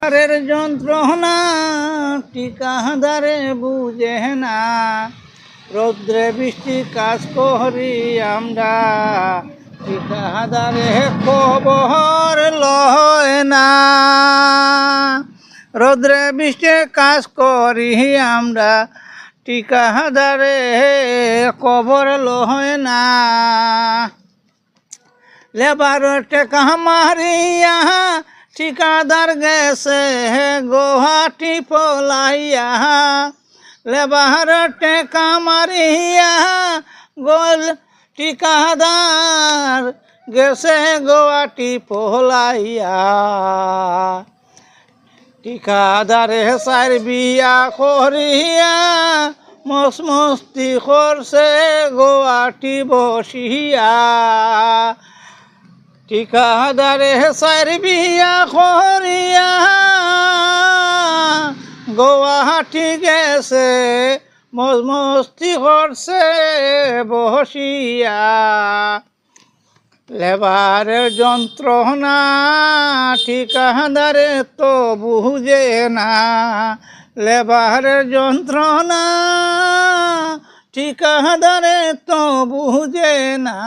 লেবারের যন্ত্রণা ঠিকাদারে বুঝে না, রৌদ্রে বৃষ্টি কাজ করি আমরা, ঠিকাদারে খবর লয় না। রৌদ্রে বৃষ্টি কাজ করি আমরা, ঠিকাদারে খবর লয় না। লেবার টেকা মারিয়া ঠিকাদার গেছে গুয়াহাটি পলাইয়া, লেবার টেকা মারিয়া গোল ঠিকাদার গেছে গুয়াহাটি পলাইয়া। ঠিকাদারে সার বিয়া করিয়া মস্তি করছে গুয়াহাটি বসিয়া। ঠিকাদারে সার বিয়া করিয়া গুয়াহাটি গেছে মস্তি করছে বসিয়া। লেবারের যন্ত্রণা ঠিকাদারে তো বুঝে না, লেবারের যন্ত্রণা ঠিকাদারে তো বুঝে না।